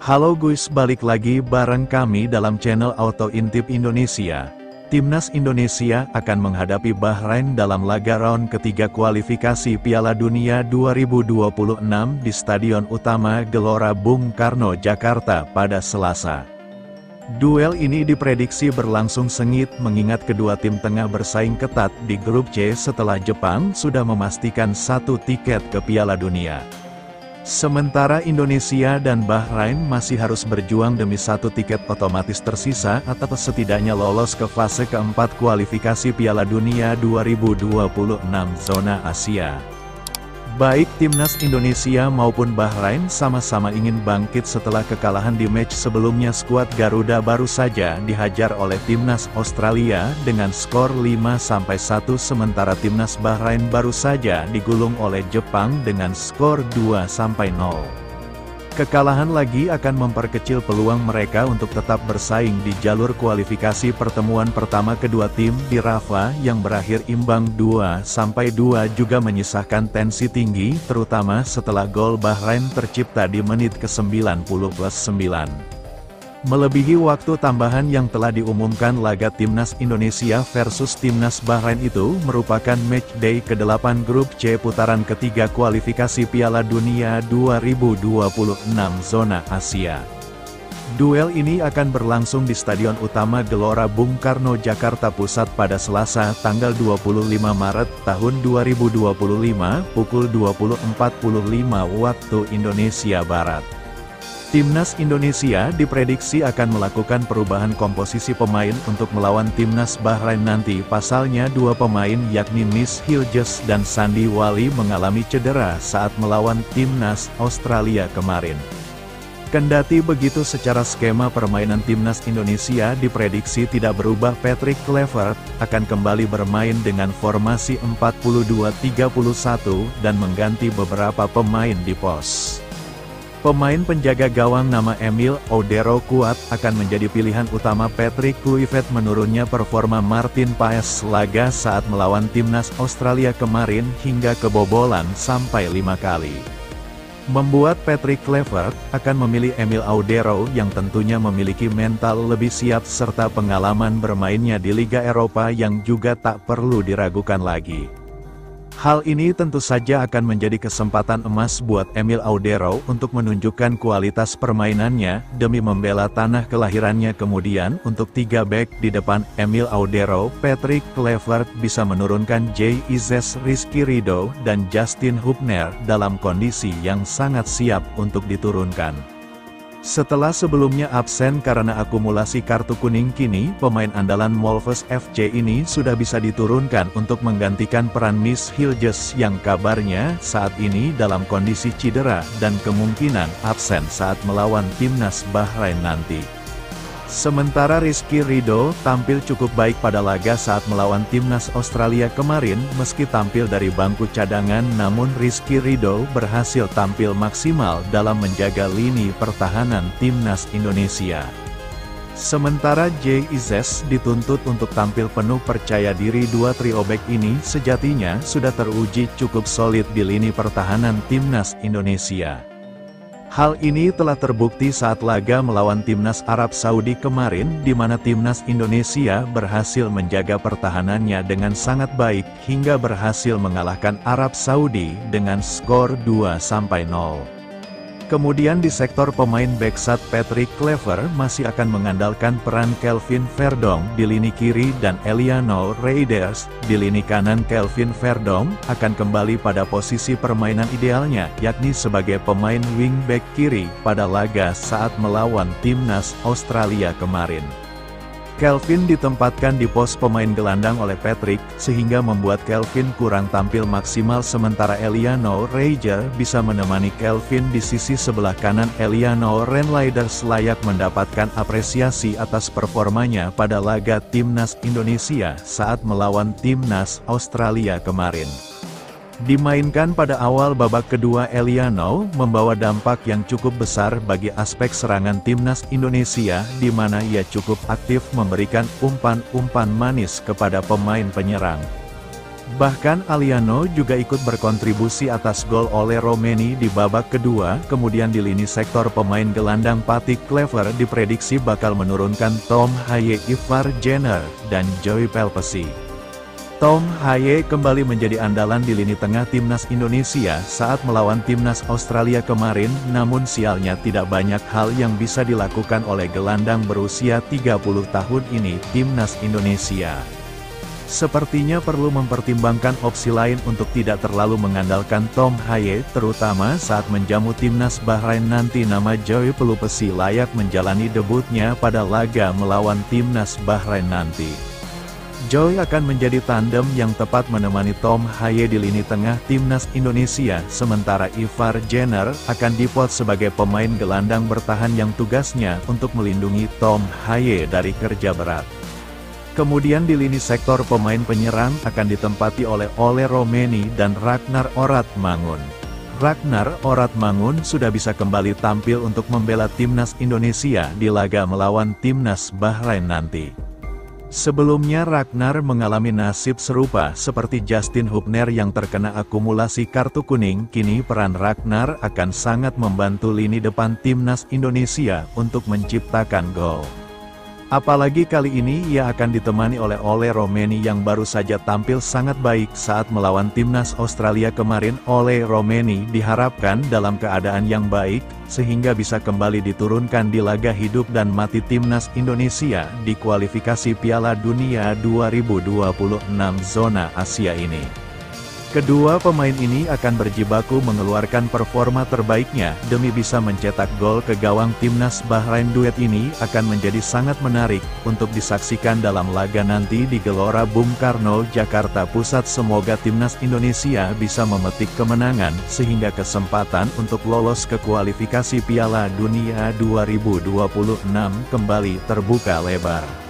Halo guys, balik lagi bareng kami dalam channel Auto Intip Indonesia. Timnas Indonesia akan menghadapi Bahrain dalam laga round ketiga kualifikasi Piala Dunia 2026 di Stadion Utama Gelora Bung Karno, Jakarta pada Selasa. Duel ini diprediksi berlangsung sengit mengingat kedua tim tengah bersaing ketat di grup C setelah Jepang sudah memastikan satu tiket ke Piala Dunia. Sementara Indonesia dan Bahrain masih harus berjuang demi satu tiket otomatis tersisa atau setidaknya lolos ke fase keempat kualifikasi Piala Dunia 2026 zona Asia. Baik Timnas Indonesia maupun Bahrain sama-sama ingin bangkit setelah kekalahan di match sebelumnya. Skuad Garuda baru saja dihajar oleh Timnas Australia dengan skor 5-1, sementara Timnas Bahrain baru saja digulung oleh Jepang dengan skor 2-0. Kekalahan lagi akan memperkecil peluang mereka untuk tetap bersaing di jalur kualifikasi. Pertemuan pertama kedua tim di Rafah yang berakhir imbang 2-2 juga menyisakan tensi tinggi, terutama setelah gol Bahrain tercipta di menit ke-90+9. Melebihi waktu tambahan yang telah diumumkan, laga Timnas Indonesia versus Timnas Bahrain itu merupakan matchday ke-8 grup C putaran ketiga kualifikasi Piala Dunia 2026 zona Asia. Duel ini akan berlangsung di Stadion Utama Gelora Bung Karno, Jakarta Pusat pada Selasa tanggal 25 Maret tahun 2025 pukul 20.45 waktu Indonesia Barat. Timnas Indonesia diprediksi akan melakukan perubahan komposisi pemain untuk melawan Timnas Bahrain nanti. Pasalnya dua pemain yakni Nis Hiljes dan Sandi Wali mengalami cedera saat melawan Timnas Australia kemarin. Kendati begitu, secara skema permainan Timnas Indonesia diprediksi tidak berubah. Patrick Kluivert akan kembali bermain dengan formasi 4-2-3-1 dan mengganti beberapa pemain di pos. Pemain penjaga gawang nama Emil Audero kuat akan menjadi pilihan utama Patrick Kluivert. Menurunnya performa Martin Paes laga saat melawan Timnas Australia kemarin hingga kebobolan sampai 5 kali, membuat Patrick Kluivert akan memilih Emil Audero yang tentunya memiliki mental lebih siap serta pengalaman bermainnya di Liga Eropa yang juga tak perlu diragukan lagi. Hal ini tentu saja akan menjadi kesempatan emas buat Emil Audero untuk menunjukkan kualitas permainannya demi membela tanah kelahirannya. Kemudian untuk 3 bek di depan Emil Audero, Patrick Kluivert bisa menurunkan Jay Izzes, Rizky Ridho, dan Justin Hubner dalam kondisi yang sangat siap untuk diturunkan. Setelah sebelumnya absen karena akumulasi kartu kuning, kini pemain andalan Molves FC ini sudah bisa diturunkan untuk menggantikan peran Nis Hiljes yang kabarnya saat ini dalam kondisi cedera dan kemungkinan absen saat melawan Timnas Bahrain nanti. Sementara Rizky Ridho tampil cukup baik pada laga saat melawan Timnas Australia kemarin. Meski tampil dari bangku cadangan, namun Rizky Ridho berhasil tampil maksimal dalam menjaga lini pertahanan Timnas Indonesia. Sementara Jay Izzes dituntut untuk tampil penuh percaya diri. Dua trio bek ini sejatinya sudah teruji cukup solid di lini pertahanan Timnas Indonesia. Hal ini telah terbukti saat laga melawan Timnas Arab Saudi kemarin, di mana Timnas Indonesia berhasil menjaga pertahanannya dengan sangat baik hingga berhasil mengalahkan Arab Saudi dengan skor 2-0. Kemudian di sektor pemain backside, Patrick Kluivert masih akan mengandalkan peran Kelvin Verdong di lini kiri dan Eliano Reinders di lini kanan. Kelvin Verdong akan kembali pada posisi permainan idealnya, yakni sebagai pemain wingback kiri pada laga saat melawan Timnas Australia kemarin. Kelvin ditempatkan di pos pemain gelandang oleh Patrick, sehingga membuat Kelvin kurang tampil maksimal, sementara Eliano Reinders bisa menemani Kelvin di sisi sebelah kanan. Eliano Reinders layak mendapatkan apresiasi atas performanya pada laga Timnas Indonesia saat melawan Timnas Australia kemarin. Dimainkan pada awal babak kedua, Eliano membawa dampak yang cukup besar bagi aspek serangan Timnas Indonesia, di mana ia cukup aktif memberikan umpan-umpan manis kepada pemain penyerang. Bahkan Aliano juga ikut berkontribusi atas gol oleh Romeni di babak kedua. Kemudian di lini sektor pemain gelandang Patrick Kluivert diprediksi bakal menurunkan Tom Haye, Ivar Jenner, dan Joey Pelpesi. Tom Haye kembali menjadi andalan di lini tengah timnas Indonesia saat melawan timnas Australia kemarin, namun sialnya tidak banyak hal yang bisa dilakukan oleh gelandang berusia 30 tahun ini timnas Indonesia. Sepertinya perlu mempertimbangkan opsi lain untuk tidak terlalu mengandalkan Tom Haye, terutama saat menjamu timnas Bahrain nanti. Nama Joey Pelupesi layak menjalani debutnya pada laga melawan timnas Bahrain nanti. Joey akan menjadi tandem yang tepat menemani Tom Haye di lini tengah timnas Indonesia, sementara Ivar Jenner akan dipot sebagai pemain gelandang bertahan yang tugasnya untuk melindungi Tom Haye dari kerja berat. Kemudian di lini sektor pemain penyerang akan ditempati oleh Ole Romeni dan Ragnar Oratmangun. Ragnar Oratmangun sudah bisa kembali tampil untuk membela timnas Indonesia di laga melawan timnas Bahrain nanti. Sebelumnya Ragnar mengalami nasib serupa seperti Justin Hubner yang terkena akumulasi kartu kuning. Kini peran Ragnar akan sangat membantu lini depan timnas Indonesia untuk menciptakan gol. Apalagi kali ini ia akan ditemani oleh Ole Romeni yang baru saja tampil sangat baik saat melawan timnas Australia kemarin. Ole Romeni diharapkan dalam keadaan yang baik, sehingga bisa kembali diturunkan di laga hidup dan mati timnas Indonesia di kualifikasi Piala Dunia 2026 zona Asia ini. Kedua pemain ini akan berjibaku mengeluarkan performa terbaiknya demi bisa mencetak gol ke gawang timnas Bahrain. Duet ini akan menjadi sangat menarik untuk disaksikan dalam laga nanti di Gelora Bung Karno, Jakarta Pusat. Semoga timnas Indonesia bisa memetik kemenangan sehingga kesempatan untuk lolos ke kualifikasi Piala Dunia 2026 kembali terbuka lebar.